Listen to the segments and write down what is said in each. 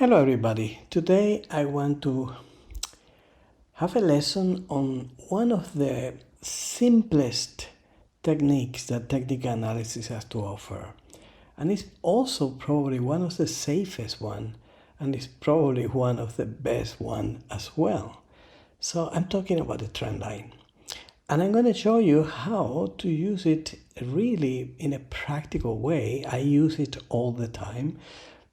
Hello everybody. Today I want to have a lesson on one of the simplest techniques that technical analysis has to offer. And it's also probably one of the safest one, and it's probably one of the best one as well. So I'm talking about the trend line. And I'm going to show you how to use it really in a practical way. I use it all the time.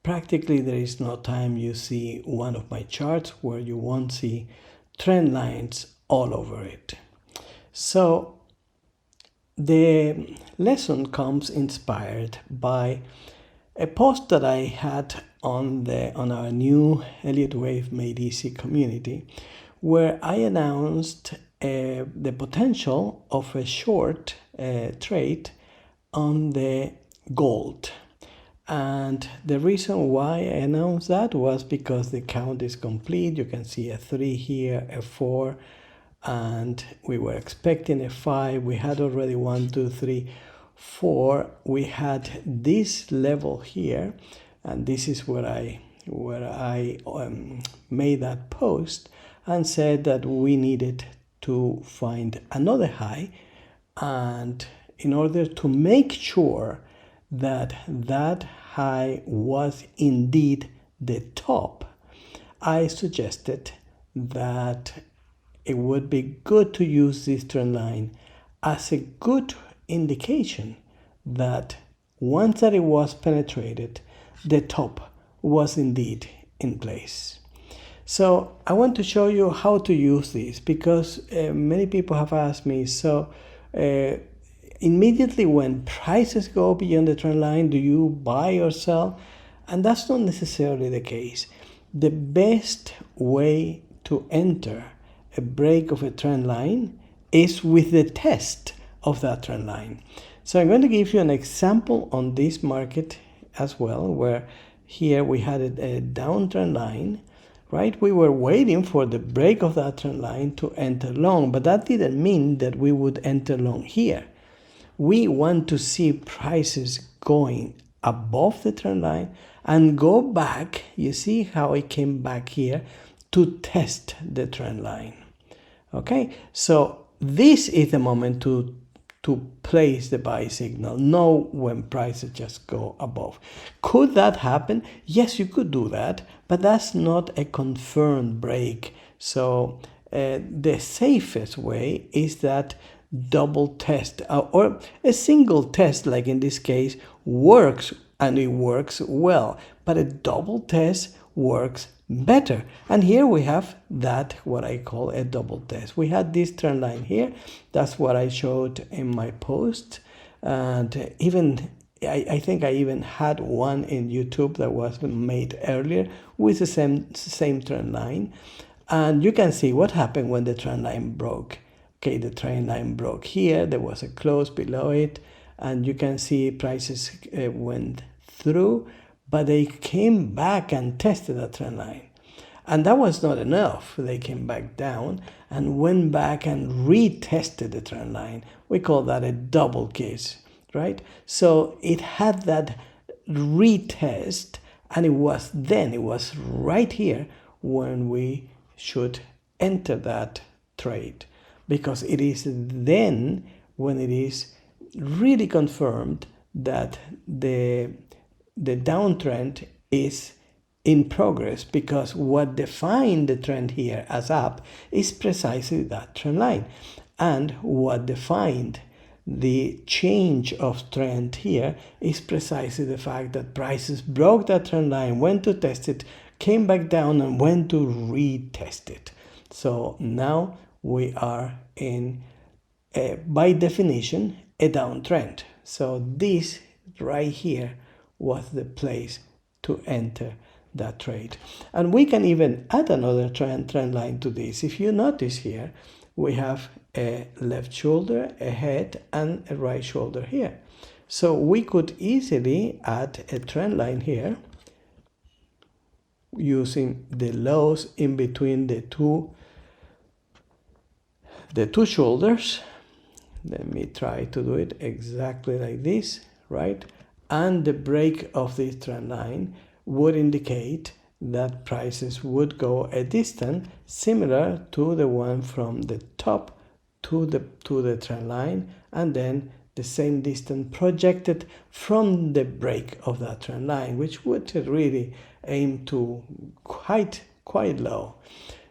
Practically, there is no time you see one of my charts where you won't see trend lines all over it. So the lesson comes inspired by a post that I had on our new Elliott Wave Made Easy community, where I announced the potential of a short trade on the gold. And the reason why I announced that was because the count is complete. You can see a 3 here, a 4, and we were expecting a 5. We had already 1, 2, 3, 4. We had this level here, and this is where I made that post and said that we needed to find another high, and in order to make sure that that high was indeed the top, I suggested that it would be good to use this trend line as a good indication that once that it was penetrated, the top was indeed in place. So I want to show you how to use this because many people have asked me, immediately when prices go beyond the trend line, do you buy or sell? And that's not necessarily the case. The best way to enter a break of a trend line is with the test of that trend line. So I'm going to give you an example on this market as well, where here we had a downtrend line, right? We were waiting for the break of that trend line to enter long, but that didn't mean that we would enter long here. We want to see prices going above the trend line and go back. You see how it came back here to test the trend line. Okay, so this is the moment to place the buy signal. Know when prices just go above. Could that happen? Yes, you could do that, but that's not a confirmed break. So the safest way is that double test or a single test, like in this case, works, and it works well, but a double test works better. And here we have that, what I call a double test. We had this trend line here. That's what I showed in my post, and even I think I even had one in YouTube that was made earlier with the same trend line. And you can see what happened when the trend line broke. Okay, the trend line broke here. There was a close below it, and you can see prices went through, but they came back and tested that trend line. And that was not enough. They came back down and went back and retested the trend line. We call that a double kiss, right? So it had that retest, and it was right here when we should enter that trade, because it is then when it is really confirmed that the downtrend is in progress, because what defined the trend here as up is precisely that trend line. And what defined the change of trend here is precisely the fact that prices broke that trend line, went to test it, came back down, and went to retest it. So now we are in, by definition, a downtrend. So this right here was the place to enter that trade. And we can even add another trend line to this. If you notice here, we have a left shoulder, a head, and a right shoulder here. So we could easily add a trend line here using the lows in between the two shoulders. Let me try to do it exactly like this, right? And the break of this trend line would indicate that prices would go a distance similar to the one from the top to the trend line, and then the same distance projected from the break of that trend line, which would really aim to quite low.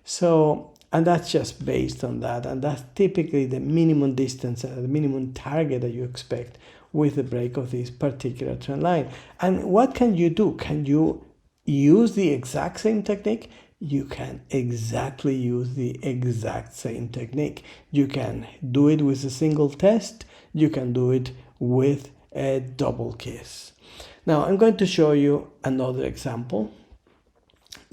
So, and that's just based on that, and that's typically the minimum distance, the minimum target that you expect with the break of this particular trend line. And what can you do? Can you use the exact same technique? You can exactly use the exact same technique. You can do it with a single test. You can do it with a double kiss. Now I'm going to show you another example,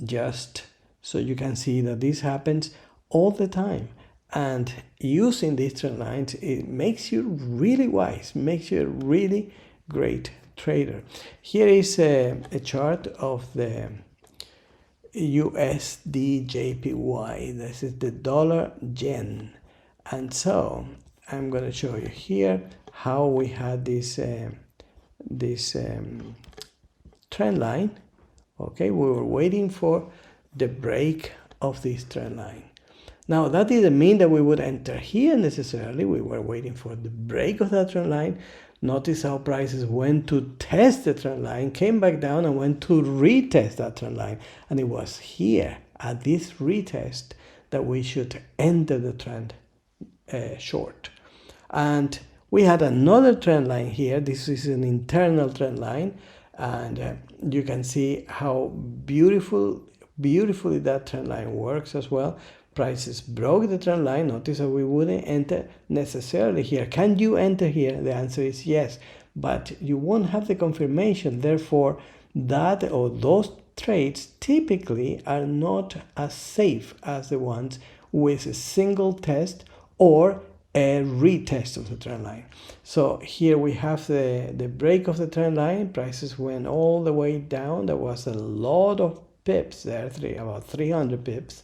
just so you can see that this happens all the time. And using these trend lines, it makes you really wise, makes you a really great trader. Here is a chart of the USD JPY. This is the dollar yen. And so I'm going to show you here how we had this trend line. Okay, we were waiting for the break of this trend line. Now that didn't mean that we would enter here necessarily. We were waiting for the break of that trend line. Notice how prices went to test the trend line, came back down and went to retest that trend line. And it was here at this retest that we should enter the trend short. And we had another trend line here. This is an internal trend line. And you can see how beautifully that trend line works as well. Prices broke the trend line. Notice that we wouldn't enter necessarily here. Can you enter here? The answer is yes, but you won't have the confirmation. Therefore, that or those trades typically are not as safe as the ones with a single test or a retest of the trend line. So here we have the break of the trend line. Prices went all the way down. There was a lot of pips there, about 300 pips.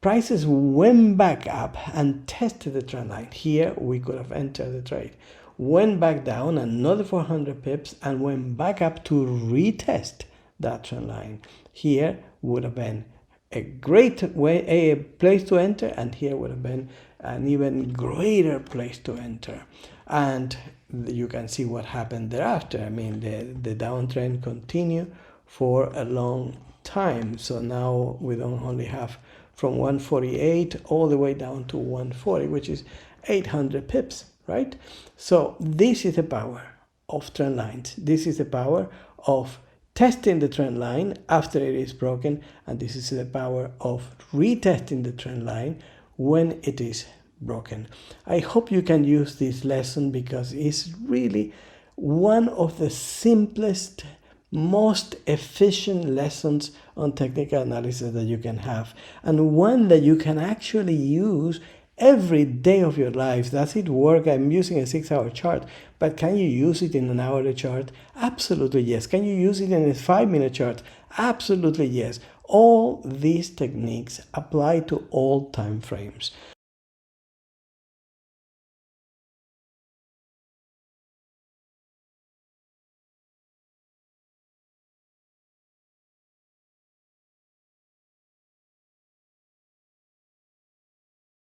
Prices went back up and tested the trend line. Here we could have entered the trade. Went back down another 400 pips and went back up to retest that trend line. Here would have been a great way, a place to enter, and here would have been an even greater place to enter. And you can see what happened thereafter. I mean, the downtrend continued for a long time. So now we don't only have from 148 all the way down to 140, which is 800 pips, right? So this is the power of trend lines. This is the power of testing the trend line after it is broken, and this is the power of retesting the trend line when it is broken. I hope you can use this lesson because it's really one of the simplest, most efficient lessons on technical analysis that you can have, and one that you can actually use every day of your life. Does it work? I'm using a 6-hour chart, but can you use it in an hourly chart? Absolutely yes. Can you use it in a 5-minute chart? Absolutely yes. All these techniques apply to all time frames.